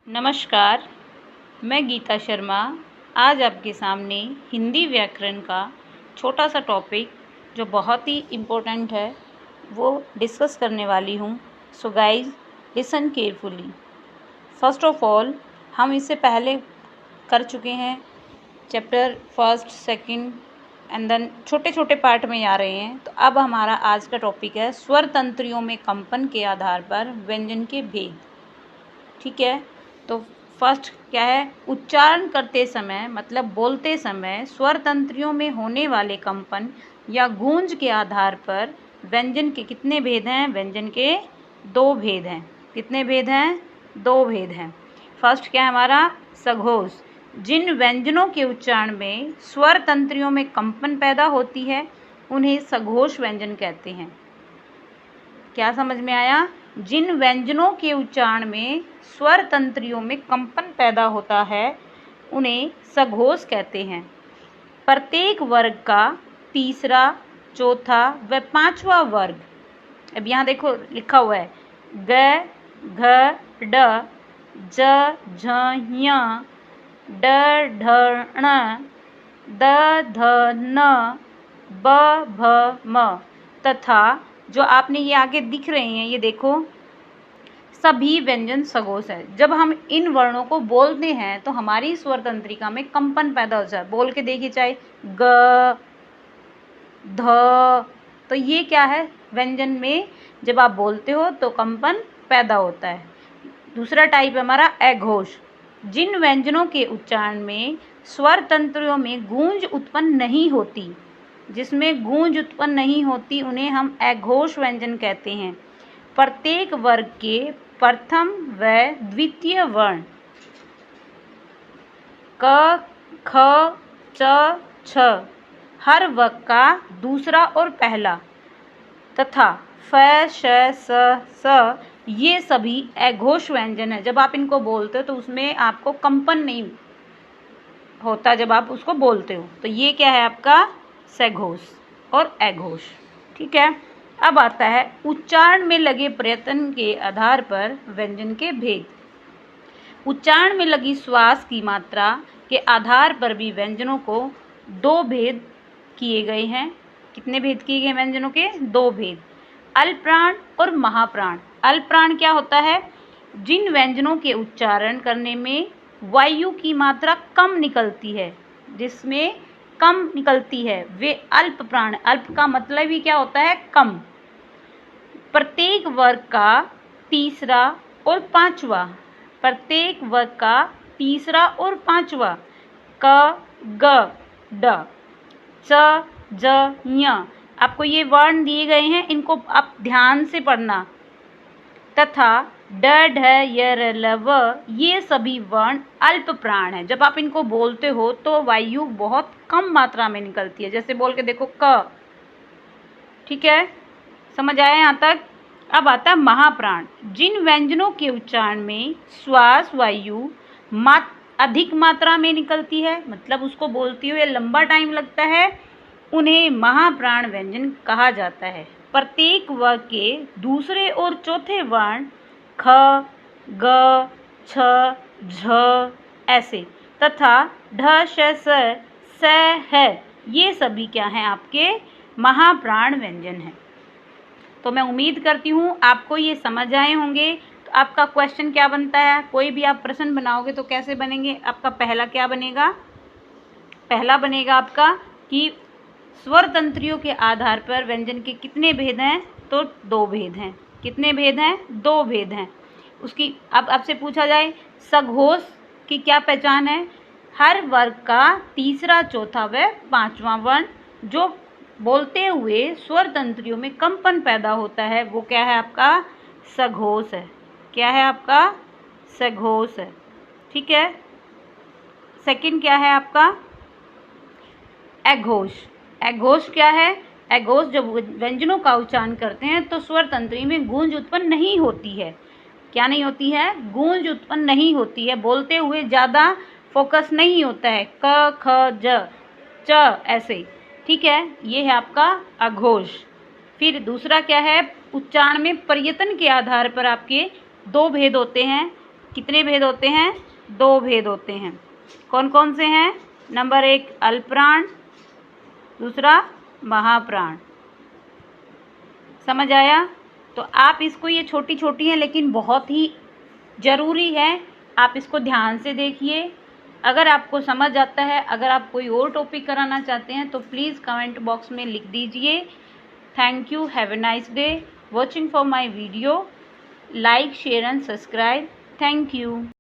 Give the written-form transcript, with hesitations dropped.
नमस्कार, मैं गीता शर्मा आज आपके सामने हिंदी व्याकरण का छोटा सा टॉपिक जो बहुत ही इम्पोर्टेंट है वो डिस्कस करने वाली हूँ। So guys listen carefully. First of all हम इससे पहले कर चुके हैं chapter first, second and then छोटे छोटे पार्ट में आ रहे हैं। तो अब हमारा आज का टॉपिक है स्वर तंत्रियों में कंपन के आधार पर व्यंजन के भेद। ठीक है, तो फर्स्ट क्या है, उच्चारण करते समय मतलब बोलते समय स्वर तंत्रियों में होने वाले कंपन या गूंज के आधार पर व्यंजन के कितने भेद हैं? व्यंजन के दो भेद हैं। कितने भेद हैं? दो भेद हैं। फर्स्ट क्या है हमारा? सघोष। जिन व्यंजनों के उच्चारण में स्वर तंत्रियों में कंपन पैदा होती है उन्हें सघोष व्यंजन कहते हैं। क्या समझ में आया? जिन व्यंजनों के उच्चारण में स्वर तंत्रियों में कंपन पैदा होता है उन्हें सघोष कहते हैं। प्रत्येक वर्ग का तीसरा, चौथा व पांचवा वर्ग, अब यहाँ देखो लिखा हुआ है ग, घ, ड, ज, झ, ञ, ड, ढ, ण, द, ध, न, ब, भ, म तथा जो आपने ये आगे दिख रहे हैं ये देखो सभी व्यंजन सघोष है। जब हम इन वर्णों को बोलते हैं तो हमारी स्वर तंत्रिका में कंपन पैदा हो जाए। बोल के देखिए, चाहे ग, ध, तो ये क्या है? व्यंजन में जब आप बोलते हो तो कंपन पैदा होता है। दूसरा टाइप है हमारा अघोष। जिन व्यंजनों के उच्चारण में स्वर तंत्रियों में गूंज उत्पन्न नहीं होती, जिसमें गूंज उत्पन्न नहीं होती उन्हें हम अघोष व्यंजन कहते हैं। प्रत्येक वर्ग के प्रथम व द्वितीय वर्ण क, ख, च, छ, हर वर्ग का दूसरा और पहला तथा फ, श, स, ये सभी अघोष व्यंजन है। जब आप इनको बोलते हो तो उसमें आपको कंपन नहीं होता जब आप उसको बोलते हो, तो ये क्या है आपका? सघोष और अघोष। ठीक है, अब आता है उच्चारण में लगे प्रयत्न के आधार पर व्यंजन के भेद। उच्चारण में लगी श्वास की मात्रा के आधार पर भी व्यंजनों को दो भेद किए गए हैं। कितने भेद किए गए व्यंजनों के? दो भेद, अल्पप्राण और महाप्राण। अल्पप्राण क्या होता है? जिन व्यंजनों के उच्चारण करने में वायु की मात्रा कम निकलती है, जिसमें कम निकलती है वे अल्प प्राण। अल्प का मतलब ही क्या होता है? कम। प्रत्येक वर्ग का तीसरा और पांचवा, प्रत्येक वर्ग का तीसरा और पांचवा क, ग, ड, च, ज, ञ, आपको ये वर्ण दिए गए हैं, इनको आप ध्यान से पढ़ना। तथा ड, ढ, य, र, ल, व, ये सभी वर्ण अल्प प्राण है। जब आप इनको बोलते हो तो वायु बहुत कम मात्रा में निकलती है। जैसे बोल के देखो क। ठीक है, समझ आया यहाँ तक? अब आता है महाप्राण। जिन व्यंजनों के उच्चारण में श्वास वायु अधिक मात्रा में निकलती है, मतलब उसको बोलते हुए लंबा टाइम लगता है, उन्हें महाप्राण व्यंजन कहा जाता है। प्रत्येक वर्ग के दूसरे और चौथे वर्ण ख, ग, छ, झ ऐसे तथा ढ, श, स, है, ये सभी क्या हैं? आपके महाप्राण व्यंजन हैं। तो मैं उम्मीद करती हूँ आपको ये समझ आए होंगे। तो आपका क्वेश्चन क्या बनता है? कोई भी आप प्रश्न बनाओगे तो कैसे बनेंगे? आपका पहला क्या बनेगा? पहला बनेगा आपका कि स्वर तंत्रियों के आधार पर व्यंजन के कितने भेद हैं? तो दो भेद हैं। कितने भेद हैं? दो भेद हैं। उसकी अब आपसे पूछा जाए सघोष की क्या पहचान है? हर वर्ग का तीसरा, चौथा व पांचवा वर्ण जो बोलते हुए स्वर तंत्रियों में कंपन पैदा होता है वो क्या है आपका? सघोष है। क्या है आपका? सघोष है। ठीक है, सेकंड क्या है आपका? अघोष। अघोष क्या है? अघोष जब व्यंजनों का उच्चारण करते हैं तो स्वर तंत्री में गूंज उत्पन्न नहीं होती है। क्या नहीं होती है? गूंज उत्पन्न नहीं होती है। बोलते हुए ज़्यादा फोकस नहीं होता है, क, ख, ज, च ऐसे। ठीक है, ये है आपका अघोष। फिर दूसरा क्या है? उच्चारण में प्रयत्न के आधार पर आपके दो भेद होते हैं। कितने भेद होते हैं? 2 भेद होते हैं। कौन कौन से हैं? नंबर 1 अल्पप्राण, दूसरा महाप्राण। समझ आया? तो आप इसको, ये छोटी छोटी हैं लेकिन बहुत ही ज़रूरी है, आप इसको ध्यान से देखिए। अगर आपको समझ आता है, अगर आप कोई और टॉपिक कराना चाहते हैं तो प्लीज़ कमेंट बॉक्स में लिख दीजिए। Thank you, have a nice day, watching for my video, like share and subscribe. Thank you.